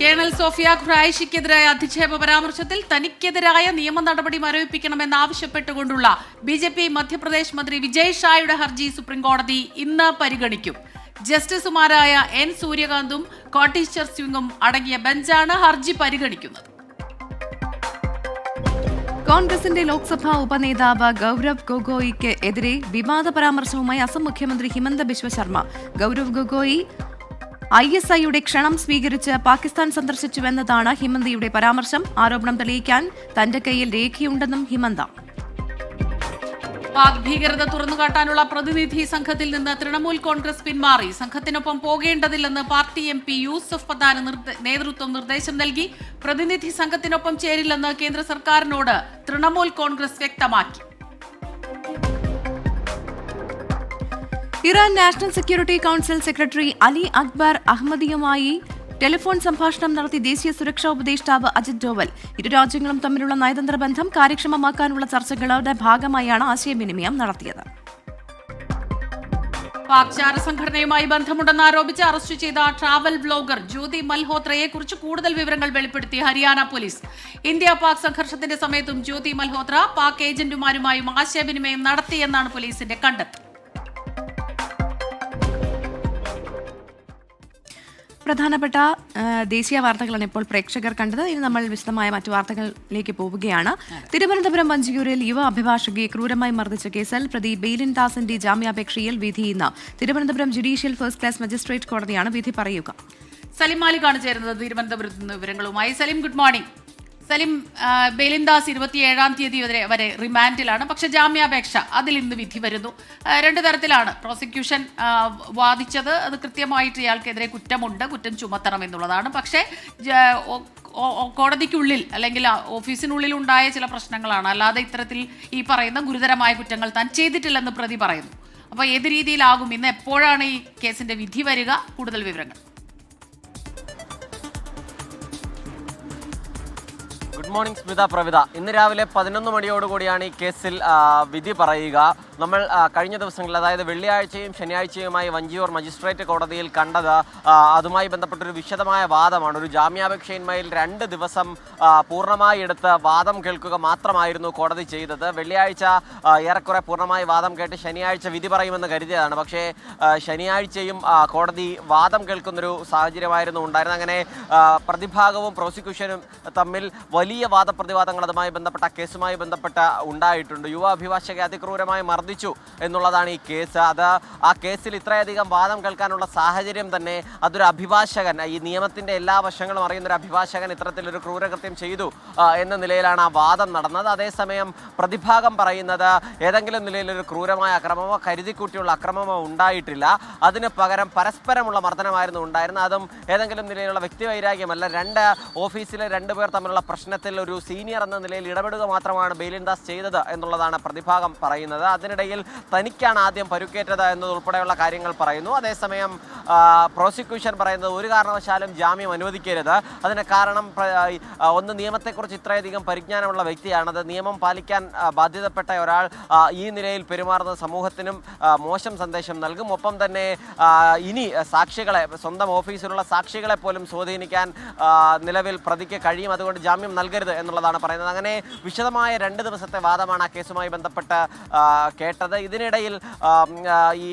കേണൽ സോഫിയ ഖുറൈഷിക്കെതിരായ അധിക്ഷേപ പരാമർശത്തിൽ തനിക്കെതിരായ നിയമ നടപടി മരവിപ്പിക്കണമെന്നാവശ്യപ്പെട്ടുകൊണ്ടുള്ള BJP മധ്യപ്രദേശ് മന്ത്രി വിജയ് ഷായുടെ ഹർജി സുപ്രീംകോടതി ഇന്ന് പരിഗണിക്കും. ജസ്റ്റിസുമാരായ N സൂര്യകാന്തും കോട്ടീശ്വർ സിംഗും അടങ്ങിയ ബെഞ്ചാണ് ഹർജി പരിഗണിക്കുന്നത്. കോൺഗ്രസിന്റെ ലോക്സഭാ ഉപനേതാവ് ഗൗരവ് ഗൊഗോയിക്ക് എതിരെ വിവാദ പരാമർശവുമായി അസം മുഖ്യമന്ത്രി ഹിമന്ത ബിശ്വ ശർമ്മ. ഗൗരവ് ഗൊഗോയി ISIയുടെ ക്ഷണം സ്വീകരിച്ച് പാകിസ്ഥാൻ സന്ദർശിച്ചുവെന്നതാണ് ഹിമന്തയുടെ പരാമർശം. ആരോപണം തെളിയിക്കാൻ തന്റെ കയ്യിൽ രേഖയുണ്ടെന്നും ഹിമന്ത. പാക് ഭീകരത തുറന്നുകാട്ടാനുള്ള പ്രതിനിധി സംഘത്തിൽ നിന്ന് തൃണമൂൽ കോൺഗ്രസ് പിന്മാറി. സംഘത്തിനൊപ്പം പോകേണ്ടതില്ലെന്ന് പാർട്ടി MP യൂസഫ് പത്താന് നേതൃത്വം നിർദ്ദേശം നൽകി. പ്രതിനിധി സംഘത്തിനൊപ്പം ചേരില്ലെന്ന് കേന്ദ്ര സർക്കാരിനോട് തൃണമൂൽ കോൺഗ്രസ് വ്യക്തമാക്കി. Iran national security council secretary Ali Akbar അഹമ്മദിയുമായി ടെലിഫോൺ സംഭാഷണം നടത്തി ദേശീയ സുരക്ഷാ ഉപദേഷ്ടാവ് അജിത് ഡോവൽ. ഇരു രാജ്യങ്ങളും തമ്മിലുള്ള നയതന്ത്ര ബന്ധം കാര്യക്ഷമമാക്കാനുള്ള ചർച്ചകളുടെ ഭാഗമായാണ് ആശയവിനിമയം നടത്തിയത്. പാക് ചാരസംഘടനയുമായി ബന്ധമുണ്ടെന്ന് ആരോപിച്ച് അറസ്റ്റ് ചെയ്ത ട്രാവൽ ബ്ലോഗർ ജ്യോതി മൽഹോത്രയെ കുറിച്ച് കൂടുതൽ വിവരങ്ങൾ വെളിപ്പെടുത്തി ഹരിയാന പോലീസ്. ഇന്ത്യ പാക് സംഘർഷത്തിന്റെ സമയത്തും ജ്യോതി മൽഹോത്ര പാക് ഏജന്റുമാരുമായും ആശയവിനിമയം നടത്തിയെന്നാണ് പോലീസിന്റെ കണ്ടെത്തൽ. പ്രധാനപ്പെട്ട ദേശീയ വാർത്തകളാണ് ഇപ്പോൾ പ്രേക്ഷകർ കണ്ടത്. ഇനി നമ്മൾ വിശദമായ മറ്റു വാർത്തകളിലേക്ക് പോവുകയാണ്. തിരുവനന്തപുരം വഞ്ചിയൂരിൽ യുവ അഭിഭാഷകയെ ക്രൂരമായി മർദ്ദിച്ച കേസിൽ പ്രതി ബെയിലിൻ ദാസിന്റെ ജാമ്യാപേക്ഷയിൽ വിധി ഇന്ന്. Thiruvananthapuram judicial first class magistrate കോടതിയാണ് വിധി പറയുക. സലിം മാലിക്കാണ് ചേരുന്നത് തിരുവനന്തപുരത്ത് നിന്ന് വിവരങ്ങളുമായി. Salim, good morning. സലിം, ബെയിലിൻദാസ് 27-ാം തീയതി വരെ റിമാൻഡിലാണ്. പക്ഷെ ജാമ്യാപേക്ഷ അതിൽ ഇന്ന് വിധി വരുന്നു. രണ്ട് തരത്തിലാണ് പ്രോസിക്യൂഷൻ വാദിച്ചത്. അത് കൃത്യമായിട്ട് ഇയാൾക്കെതിരെ കുറ്റമുണ്ട്, കുറ്റം ചുമത്തണം എന്നുള്ളതാണ്. പക്ഷേ കോടതിക്കുള്ളിൽ അല്ലെങ്കിൽ ഓഫീസിനുള്ളിൽ ഉണ്ടായ ചില പ്രശ്നങ്ങളാണ്. അല്ലാതെ ഇത്തരത്തിൽ ഈ പറയുന്ന ഗുരുതരമായ കുറ്റങ്ങൾ താൻ ചെയ്തിട്ടില്ലെന്ന് പ്രതി പറയുന്നു. അപ്പോൾ ഏത് രീതിയിലാകും ഇന്ന്, എപ്പോഴാണ് ഈ കേസിന്റെ വിധി വരിക? കൂടുതൽ വിവരങ്ങൾ. Good morning Smitha, Pravitha. ഇന്ന് രാവിലെ 11 മണിയോടുകൂടിയാണ് ഈ കേസിൽ വിധി പറയുക. നമ്മൾ കഴിഞ്ഞ ദിവസങ്ങളിൽ, അതായത് വെള്ളിയാഴ്ചയും ശനിയാഴ്ചയുമായി വഞ്ചിയൂർ മജിസ്ട്രേറ്റ് കോടതിയിൽ കണ്ടത് അതുമായി ബന്ധപ്പെട്ടൊരു വിശദമായ വാദമാണ്. ഒരു ജാമ്യാപേക്ഷയിന്മേൽ 2 ദിവസം പൂർണ്ണമായി എടുത്ത് വാദം കേൾക്കുക മാത്രമായിരുന്നു കോടതി ചെയ്തത്. വെള്ളിയാഴ്ച ഏറെക്കുറെ പൂർണ്ണമായി വാദം കേട്ട് ശനിയാഴ്ച വിധി പറയുമെന്ന് കരുതിയതാണ്. പക്ഷേ ശനിയാഴ്ചയും കോടതി വാദം കേൾക്കുന്നൊരു സാഹചര്യമായിരുന്നു ഉണ്ടായിരുന്നത്. അങ്ങനെ പ്രതിഭാഗവും പ്രോസിക്യൂഷനും തമ്മിൽ വലിയ വാദപ്രതിവാദങ്ങൾ അതുമായി ബന്ധപ്പെട്ട കേസുമായി ബന്ധപ്പെട്ട് ഉണ്ടായിട്ടുണ്ട്. യുവ അഭിഭാഷകയെ അതിക്രൂരമായി മർദ്ദിച്ചു എന്നുള്ളതാണ് ഈ കേസ്. ആ കേസിൽ ഇത്രയധികം വാദം കേൾക്കാനുള്ള സാഹചര്യം തന്നെ അതൊരു അഭിഭാഷകൻ, ഈ നിയമത്തിൻ്റെ എല്ലാ വശങ്ങളും അറിയുന്ന ഒരു അഭിഭാഷകൻ ഇത്തരത്തിലൊരു ക്രൂരകൃത്യം ചെയ്തു എന്ന നിലയിലാണ് ആ വാദം നടന്നത്. അതേസമയം പ്രതിഭാഗം പറയുന്നത് ഏതെങ്കിലും നിലയിലൊരു ക്രൂരമായ അക്രമമോ കരുതിക്കൂട്ടിയുള്ള അക്രമമോ ഉണ്ടായിട്ടില്ല. അതിന് പകരം പരസ്പരമുള്ള മർദ്ദനമായിരുന്നു ഉണ്ടായിരുന്നത്. അതും ഏതെങ്കിലും നിലയിലുള്ള വ്യക്തിവൈരാഗ്യമല്ല. ഓഫീസിലെ 2 പേർ തമ്മിലുള്ള പ്രശ്നത്തിൽ ഒരു സീനിയർ എന്ന നിലയിൽ ഇടപെടുക മാത്രമാണ് ബെയിലിൻദാസ് ചെയ്തത് എന്നുള്ളതാണ് പ്രതിഭാഗം പറയുന്നത്. അതിനിടയിൽ തനിക്കാണ് ആദ്യം പരുക്കേറ്റത് എന്നതുൾപ്പെടെയുള്ള കാര്യങ്ങൾ പറയുന്നു. അതേസമയം പ്രോസിക്യൂഷൻ പറയുന്നത് ഒരു കാരണവശാലും ജാമ്യം അനുവദിക്കരുത്. അതിന് കാരണം ഒന്ന്, നിയമത്തെക്കുറിച്ച് ഇത്രയധികം പരിജ്ഞാനമുള്ള വ്യക്തിയാണത്. നിയമം പാലിക്കാൻ ബാധ്യതപ്പെട്ട ഒരാൾ ഈ നിലയിൽ പെരുമാറുന്ന സമൂഹത്തിനും മോശം സന്ദേശം നൽകും. ഒപ്പം തന്നെ ഇനി സാക്ഷികളെ, സ്വന്തം ഓഫീസിലുള്ള സാക്ഷികളെ പോലും സ്വാധീനിക്കാൻ നിലവിൽ പ്രതിക്ക് കഴിയും. അതുകൊണ്ട് ജാമ്യം നൽകരുത് എന്നുള്ളതാണ് പറയുന്നത്. അങ്ങനെ വിശദമായ 2 ദിവസത്തെ വാദമാണ് ആ കേസുമായി ബന്ധപ്പെട്ട് കേട്ടത്. ഇതിനിടയിൽ ഈ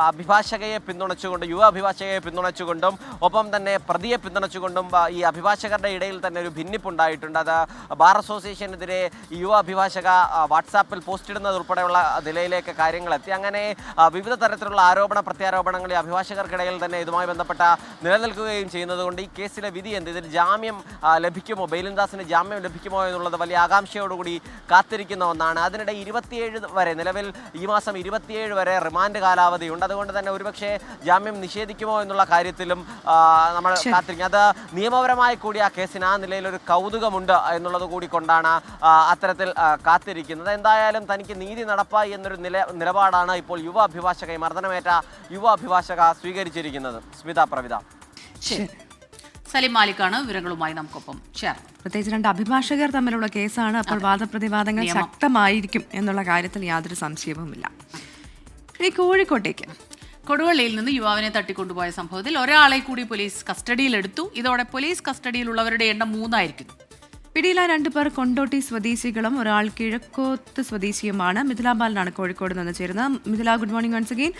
അഭിഭാഷകയെ പിന്തുണച്ചുകൊണ്ട്, യുവ അഭിഭാഷകയെ പിന്തുണച്ചുകൊണ്ടും ഒപ്പം തന്നെ പ്രതിയെ പിന്തുണച്ചുകൊണ്ടും ഈ അഭിഭാഷകരുടെ ഇടയിൽ തന്നെ ഒരു ഭിന്നിപ്പുണ്ടായിട്ടുണ്ട്. അത് ബാർ അസോസിയേഷനെതിരെ ഈ യുവ അഭിഭാഷക വാട്സാപ്പിൽ പോസ്റ്റ് ഇടുന്നത് ഉൾപ്പെടെയുള്ള നിലയിലേക്ക് കാര്യങ്ങളെത്തി. അങ്ങനെ വിവിധ തരത്തിലുള്ള ആരോപണ പ്രത്യാരോപണങ്ങൾ ഈ അഭിഭാഷകർക്കിടയിൽ തന്നെ ഇതുമായി ബന്ധപ്പെട്ട നിലനിൽക്കുകയും ചെയ്യുന്നത് കൊണ്ട് ഈ കേസിലെ വിധി എന്ത്, ഇതിൽ ജാമ്യം ലഭിക്കുമോ, ബെയിലിൻദാസിന് ജാമ്യം മോചനം ലഭിക്കുമോ എന്നുള്ളത് വലിയ ആകാംക്ഷയോടുകൂടി കാത്തിരിക്കുന്ന ഒന്നാണ്. അതിനിടെ 27 വരെ, നിലവിൽ ഈ മാസം 27 വരെ റിമാൻഡ് കാലാവധിയുണ്ട്. അതുകൊണ്ട് തന്നെ ഒരുപക്ഷെ ജാമ്യം നിഷേധിക്കുമോ എന്നുള്ള കാര്യത്തിലും നമ്മൾ കാത്തിരിക്കും. അത് നിയമപരമായി കൂടി ആ കേസിന് ആ നിലയിലൊരു കൗതുകമുണ്ട് എന്നുള്ളത് കൂടി കൊണ്ടാണ് അത്തരത്തിൽ കാത്തിരിക്കുന്നത്. എന്തായാലും തനിക്ക് നീതി നടപ്പായി എന്നൊരു നിലപാടാണ് ഇപ്പോൾ മർദ്ദനമേറ്റ യുവ അഭിഭാഷക സ്വീകരിച്ചിരിക്കുന്നത്. സ്മിത, പ്രവിത. സലിം മാലിക്കാണ് വിവരങ്ങളുമായി നമുക്കൊപ്പം ചേർന്നത്. പ്രത്യേകിച്ച് 2 അഭിഭാഷകർ തമ്മിലുള്ള കേസാണ്. അപ്പോൾ വാദപ്രതിവാദങ്ങൾ ശക്തമായിരിക്കും എന്നുള്ള കാര്യത്തിൽ യാതൊരു സംശയവുമില്ല. ഇനി കോഴിക്കോട്ടേക്ക്. കൊടുവള്ളിയിൽ നിന്ന് യുവാവിനെ തട്ടിക്കൊണ്ടുപോയ സംഭവത്തിൽ ഒരാളെ കൂടി പോലീസ് കസ്റ്റഡിയിലെടുത്തു. ഇതോടെ പോലീസ് കസ്റ്റഡിയിലുള്ളവരുടെ എണ്ണം 3 ആയിരിക്കുന്നു. പിടിയിലായ 2 പേർ കൊണ്ടോട്ടി സ്വദേശികളും ഒരാൾ കിഴക്കോത്ത് സ്വദേശിയുമാണ്. മിഥില ബാലനാണ് കോഴിക്കോട് നിന്ന് ചേരുന്നത്. Mithila, good morning once again.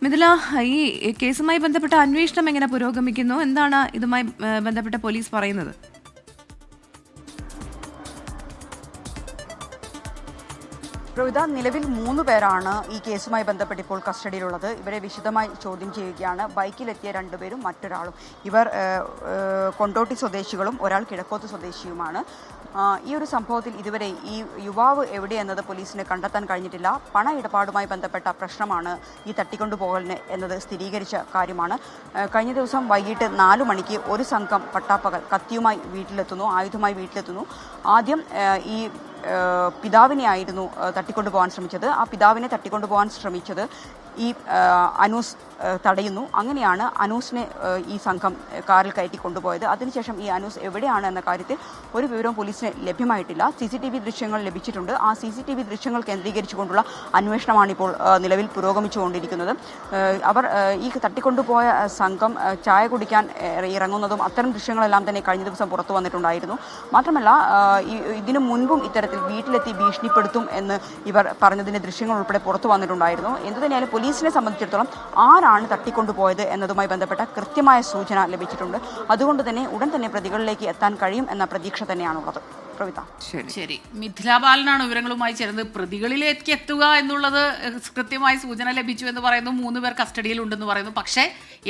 Mithila, ഈ കേസുമായി ബന്ധപ്പെട്ട അന്വേഷണം എങ്ങനെ പുരോഗമിക്കുന്നു? എന്താണ് ഇതുമായി ബന്ധപ്പെട്ട പോലീസ് പറയുന്നത്? പ്രവിത, നിലവിൽ 3 പേരാണ് ഈ കേസുമായി ബന്ധപ്പെട്ട് ഇപ്പോൾ കസ്റ്റഡിയിലുള്ളത്. ഇവരെ വിശദമായി ചോദ്യം ചെയ്യുകയാണ്. ബൈക്കിലെത്തിയ 2 പേരും മറ്റൊരാളും. ഇവർ കൊണ്ടോട്ടി സ്വദേശികളും ഒരാൾ കിഴക്കോത്ത് സ്വദേശിയുമാണ്. ഈ ഒരു സംഭവത്തിൽ ഇതുവരെ ഈ യുവാവ് എവിടെയെന്നത് പോലീസിന് കണ്ടെത്താൻ കഴിഞ്ഞിട്ടില്ല. പണ ഇടപാടുമായി ബന്ധപ്പെട്ട പ്രശ്നമാണ് ഈ തട്ടിക്കൊണ്ടുപോകലിന് എന്നത് സ്ഥിരീകരിച്ച കാര്യമാണ്. കഴിഞ്ഞ ദിവസം വൈകിട്ട് 4 മണിക്ക് ഒരു സംഘം പട്ടാപ്പകൽ കത്തിയുമായി വീട്ടിലെത്തുന്നു, ആയുധമായി വീട്ടിലെത്തുന്നു. ആദ്യം ഈ പിതാവിനെയായിരുന്നു തട്ടിക്കൊണ്ടുപോകാൻ ശ്രമിച്ചത്. ആ പിതാവിനെ തട്ടിക്കൊണ്ടുപോകാൻ ശ്രമിച്ചത് ഈ അനൂസ് തടയുന്നു. അങ്ങനെയാണ് അനൂസിനെ ഈ സംഘം കാറിൽ കയറ്റി കൊണ്ടുപോയത്. അതിനുശേഷം ഈ അനൂസ് എവിടെയാണ് എന്ന കാര്യത്തിൽ ഒരു വിവരവും പോലീസിന് ലഭ്യമായിട്ടില്ല. CCTV ദൃശ്യങ്ങൾ ലഭിച്ചിട്ടുണ്ട്. ആ CCTV ദൃശ്യങ്ങൾ കേന്ദ്രീകരിച്ചുകൊണ്ടുള്ള അന്വേഷണമാണ് ഇപ്പോൾ നിലവിൽ പുരോഗമിച്ചുകൊണ്ടിരിക്കുന്നത്. അവർ ഈ തട്ടിക്കൊണ്ടുപോയ സംഘം ചായ കുടിക്കാൻ ഇറങ്ങുന്നതും അത്തരം ദൃശ്യങ്ങളെല്ലാം തന്നെ കഴിഞ്ഞ ദിവസം പുറത്തു വന്നിട്ടുണ്ടായിരുന്നു. മാത്രമല്ല ഇതിനു മുൻപും ഇത്തരത്തിൽ വീട്ടിലെത്തി ഭീഷണിപ്പെടുത്തും എന്ന് ഇവർ പറഞ്ഞതിൻ്റെ ദൃശ്യങ്ങൾ ഉൾപ്പെടെ പുറത്തു വന്നിട്ടുണ്ടായിരുന്നു. എന്തുതന്നെയാലും പോലീസിനെ സംബന്ധിച്ചിടത്തോളം ആരാണ് തട്ടിക്കൊണ്ടുപോയത് എന്നതുമായി ബന്ധപ്പെട്ട കൃത്യമായ സൂചന ലഭിച്ചിട്ടുണ്ട്. അതുകൊണ്ട് തന്നെ ഉടൻ തന്നെ പ്രതികളിലേക്ക് എത്താൻ കഴിയും എന്ന പ്രതീക്ഷ തന്നെയാണുള്ളത്. പ്രവിത. ശരി, മിഥില ബാലനാണ് വിവരങ്ങളുമായി ചേർന്നത്. പ്രതികളിലേക്ക് എത്തുക എന്നുള്ളത് കൃത്യമായി സൂചന ലഭിച്ചു എന്ന് പറയുന്നു. 3 പേർ കസ്റ്റഡിയിലുണ്ടെന്ന് പറയുന്നു. പക്ഷേ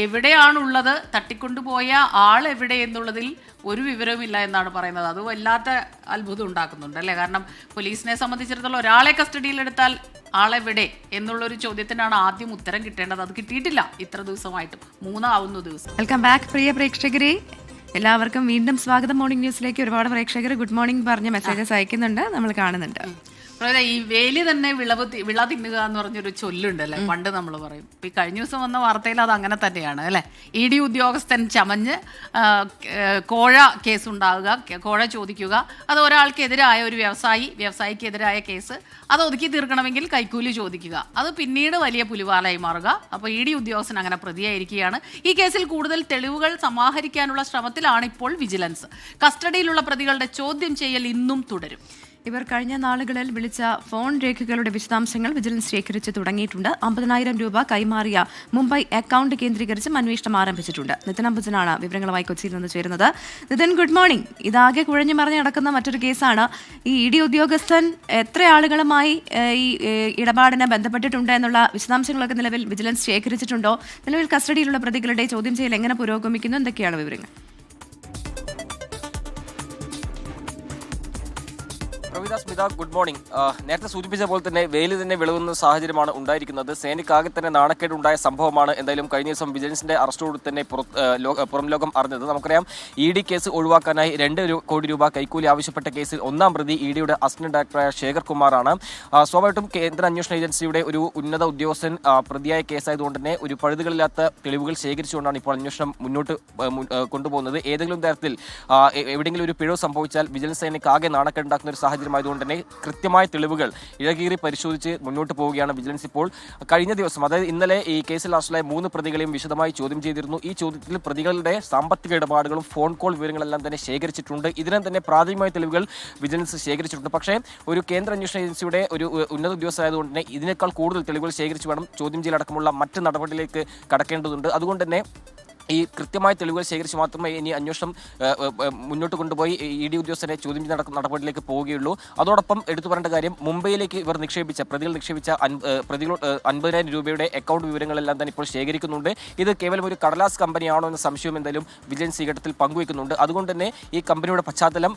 എവിടെയാണുള്ളത്, തട്ടിക്കൊണ്ടുപോയ ആൾ എവിടെ എന്നുള്ളതിൽ ഒരു വിവരവുമില്ല എന്നാണ് പറയുന്നത്. അത് വല്ലാത്ത അത്ഭുതം ഉണ്ടാക്കുന്നുണ്ട് അല്ലേ? കാരണം പോലീസിനെ സംബന്ധിച്ചിടത്തോളം ഒരാളെ കസ്റ്റഡിയിലെടുത്താൽ ആളെവിടെ എന്നുള്ളൊരു ചോദ്യത്തിനാണ് ആദ്യം ഉത്തരം കിട്ടേണ്ടത്. അത് കിട്ടിയിട്ടില്ല ഇത്ര ദിവസമായിട്ടും. 3 ആവുന്ന ദിവസം. വെൽക്കം ബാക്ക് പ്രിയ പ്രേക്ഷകരെ. എല്ലാവർക്കും വീണ്ടും സ്വാഗതം. മോർണിംഗ് ന്യൂസിലേക്ക് ഒരുപാട് പ്രേക്ഷകർ ഗുഡ് മോർണിംഗ് പറഞ്ഞ മെസ്സേജസ് അയക്കുന്നുണ്ട്, നമ്മൾ കാണുന്നുണ്ട്. ഈ വേലി തന്നെ വിള തിന്നുക എന്ന് പറഞ്ഞൊരു ചൊല്ലുണ്ടല്ലേ, പണ്ട് നമ്മൾ പറയും. ഇപ്പം ഈ കഴിഞ്ഞ ദിവസം വന്ന വാർത്തയിൽ അത് അങ്ങനെ തന്നെയാണ് അല്ലേ. ED ഉദ്യോഗസ്ഥൻ ചമഞ്ഞ് കോഴ കേസുണ്ടാവുക, കോഴ ചോദിക്കുക. അത് ഒരാൾക്കെതിരായ ഒരു വ്യവസായിക്കെതിരായ കേസ്, അത് ഒതുക്കി തീർക്കണമെങ്കിൽ കൈക്കൂലി ചോദിക്കുക. അത് പിന്നീട് വലിയ പുലിവാലായി മാറുക. അപ്പോൾ ED ഉദ്യോഗസ്ഥൻ അങ്ങനെ പ്രതിയായിരിക്കുകയാണ്. ഈ കേസിൽ കൂടുതൽ തെളിവുകൾ സമാഹരിക്കാനുള്ള ശ്രമത്തിലാണ് ഇപ്പോൾ വിജിലൻസ്. കസ്റ്റഡിയിലുള്ള പ്രതികളുടെ ചോദ്യം ചെയ്യൽ ഇന്നും തുടരും. ഇവർ കഴിഞ്ഞ നാളുകളിൽ വിളിച്ച ഫോൺ രേഖകളുടെ വിശദാംശങ്ങൾ വിജിലൻസ് ശേഖരിച്ച് തുടങ്ങിയിട്ടുണ്ട്. 50,000 രൂപ കൈമാറിയ മുംബൈ അക്കൗണ്ട് കേന്ദ്രീകരിച്ചും അന്വേഷണം ആരംഭിച്ചിട്ടുണ്ട്. നിതിൻ അംബുജനാണ് വിവരങ്ങളുമായി കൊച്ചിയിൽ നിന്ന് ചേരുന്നത്. Nitin, good morning. ഇതാകെ കുഴഞ്ഞു മറിഞ്ഞ് നടക്കുന്ന മറ്റൊരു കേസാണ്. ഈ ED ഉദ്യോഗസ്ഥൻ എത്ര ആളുകളുമായി ഈ ഇടപാടിന് ബന്ധപ്പെട്ടിട്ടുണ്ട് എന്നുള്ള വിശദാംശങ്ങളൊക്കെ നിലവിൽ വിജിലൻസ് ശേഖരിച്ചിട്ടുണ്ടോ? നിലവിൽ കസ്റ്റഡിയിലുള്ള പ്രതികളുടെ ചോദ്യം ചെയ്യൽ എങ്ങനെ പുരോഗമിക്കുന്നു? എന്തൊക്കെയാണ് വിവരങ്ങൾ? Pravitha, Smitha, good morning. നേരത്തെ സൂചിപ്പിച്ച പോലെ തന്നെ വേലി തന്നെ വിളവുന്ന സാഹചര്യമാണ് ഉണ്ടായിരിക്കുന്നത്. സേനയ്ക്കാകെ തന്നെ നാണക്കേടുണ്ടായ സംഭവമാണ് എന്തായാലും കഴിഞ്ഞ ദിവസം വിജിലൻസിന്റെ അറസ്റ്റോട് തന്നെ പുറം ലോകം അറിഞ്ഞത്. നമുക്കറിയാം, ED കേസ് ഒഴിവാക്കാനായി 2 കോടി രൂപ കൈക്കൂലി ആവശ്യപ്പെട്ട കേസിൽ 1ാം പ്രതി EDയുടെ അസിസ്റ്റന്റ് ഡയറക്ടറായ ശേഖർ കുമാറാണ്. സ്വാഭാവികമായിട്ടും കേന്ദ്ര അന്വേഷണ ഏജൻസിയുടെ ഒരു ഉന്നത ഉദ്യോഗസ്ഥൻ പ്രതിയായ കേസായതുകൊണ്ട് തന്നെ ഒരു പഴുതുകളില്ലാത്ത തെളിവുകൾ ശേഖരിച്ചുകൊണ്ടാണ് ഇപ്പോൾ അന്വേഷണം മുന്നോട്ട് കൊണ്ടുപോകുന്നത്. ഏതെങ്കിലും തരത്തിൽ എവിടെയെങ്കിലും ഒരു പിഴവ് സംഭവിച്ചാൽ വിജിലൻസ് സേനയ്ക്ക് ആകെ നാണക്കേടുണ്ടാക്കുന്ന ഒരു സാഹചര്യം ആയതുകൊണ്ട് തന്നെ കൃത്യമായ തെളിവുകൾ ഇഴകീറി പരിശോധിച്ച് മുന്നോട്ട് പോവുകയാണ് വിജിലൻസ്. ഇപ്പോൾ കഴിഞ്ഞ ദിവസം, അതായത് ഇന്നലെ, ഈ കേസിൽ അറസ്റ്റിലായ 3 പ്രതികളെയും വിശദമായി ചോദ്യം ചെയ്തിരുന്നു. ഈ ചോദ്യത്തിൽ പ്രതികളുടെ സാമ്പത്തിക ഇടപാടുകളും ഫോൺ കോൾ വിവരങ്ങളെല്ലാം തന്നെ ശേഖരിച്ചിട്ടുണ്ട്. ഇതിനെ തന്നെ പ്രാഥമികമായ തെളിവുകൾ വിജിലൻസ് ശേഖരിച്ചിട്ടുണ്ട്. പക്ഷേ ഒരു കേന്ദ്ര അന്വേഷണ ഏജൻസിയുടെ ഒരു ഉന്നത ഉദ്യോഗസ്ഥരായതുകൊണ്ട് തന്നെ ഇതിനേക്കാൾ കൂടുതൽ തെളിവുകൾ ശേഖരിച്ച് വേണം ചോദ്യം ചെയ്യലടക്കമുള്ള മറ്റ് നടപടികളിലേക്ക് കടക്കേണ്ടതുണ്ട്. അതുകൊണ്ട് തന്നെ ഈ കൃത്യമായ തെളിവുകൾ ശേഖരിച്ച് മാത്രമേ ഇനി അന്വേഷണം മുന്നോട്ട് കൊണ്ടുപോയി ED ഉദ്യോഗസ്ഥരെ ചോദ്യം ചെയ്ത് നടപടിയിലേക്ക് പോവുകയുള്ളൂ. അതോടൊപ്പം എടുത്തു പറയേണ്ട കാര്യം, മുംബൈയിലേക്ക് ഇവർ പ്രതികൾ നിക്ഷേപിച്ച 50,000 രൂപയുടെ അക്കൗണ്ട് വിവരങ്ങളെല്ലാം തന്നെ ഇപ്പോൾ ശേഖരിക്കുന്നുണ്ട്. ഇത് കേവലം ഒരു കടലാസ് കമ്പനിയാണോ എന്ന സംശയം എന്തായാലും വിജിലൻസ് ഈ ഘട്ടത്തിൽ പങ്കുവയ്ക്കുന്നുണ്ട്. അതുകൊണ്ട് തന്നെ ഈ കമ്പനിയുടെ പശ്ചാത്തലം,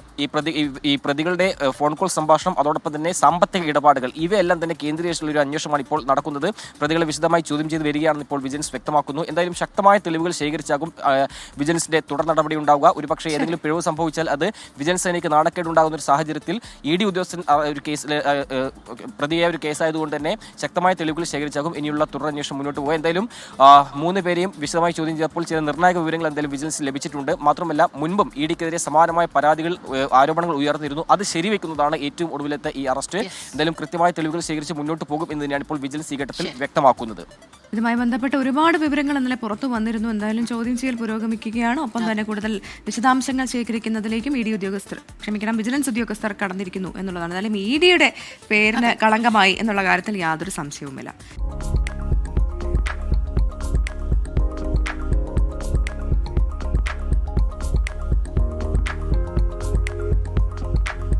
ഈ പ്രതികളുടെ ഫോൺ കോൾ സംഭാഷണം, അതോടൊപ്പം തന്നെ സാമ്പത്തിക ഇടപാടുകൾ, ഇവയെല്ലാം തന്നെ കേന്ദ്രീകരിച്ചുള്ള ഒരു അന്വേഷണമാണ് ഇപ്പോൾ നടക്കുന്നത്. പ്രതികളെ വിശദമായി ചോദ്യം ചെയ്ത് വരികയാണെന്ന് ഇപ്പോൾ വിജിലൻസ് വ്യക്തമാക്കുന്നു. എന്തായാലും ശക്തമായ തെളിവുകൾ ശേഖരിച്ചാകും വിജിലൻസിന്റെ തുടർ നടപടി ഉണ്ടാവുക. ഒരുപക്ഷെ ഏതെങ്കിലും പിഴവ് സംഭവിച്ചാൽ അത് വിജിലൻസ് സേനയ്ക്ക് നാണക്കേടുണ്ടാകുന്ന ഒരു സാഹചര്യത്തിൽ ED ഉദ്യോഗസ്ഥൻ ഒരു കേസിൽ പ്രതിയായ ഒരു കേസായതുകൊണ്ട് തന്നെ ശക്തമായ തെളിവുകൾ ശേഖരിച്ചാകും ഇനിയുള്ള തുടരന്വേഷണം മുന്നോട്ട് പോകുക. എന്തായാലും 3 പേരെയും വിശദമായി ചോദ്യം ചെയ്തപ്പോൾ ചില നിർണായക വിവരങ്ങൾ എന്തായാലും വിജിലൻസ് ലഭിച്ചിട്ടുണ്ട്. മാത്രമല്ല മുൻപും EDക്കെതിരെ സമാനമായ ആരോപണങ്ങൾ ഉയർന്നിരുന്നു. അത് ശരിവെക്കുന്നതാണ് ഏറ്റവും ഒടുവിലത്തെ ഈ അറസ്റ്റ്. എന്തായാലും കൃത്യമായ തെളിവുകൾ ശേഖരിച്ച് മുന്നോട്ട് പോകും എന്ന് തന്നെയാണ് ഇപ്പോൾ വിജിലൻസ് ഈ ഘട്ടത്തിൽ വ്യക്തമാക്കുന്നത്. ഇതുമായി ബന്ധപ്പെട്ട് ഒരുപാട് വിവരങ്ങൾ ഇന്നലെ പുറത്തു വന്നിരുന്നു. എന്തായാലും ചോദ്യം ചെയ്യൽ പുരോഗമിക്കുകയാണ്. ഒപ്പം തന്നെ കൂടുതൽ വിശദാംശങ്ങൾ ശേഖരിക്കുന്നതിലേക്കും വിജിലൻസ് ഉദ്യോഗസ്ഥർ കടന്നിരിക്കുന്നു എന്നുള്ളതാണ്. എന്തായാലും EDയുടെ പേരിന് കളങ്കമായി എന്നുള്ള കാര്യത്തിൽ യാതൊരു സംശയവുമില്ല.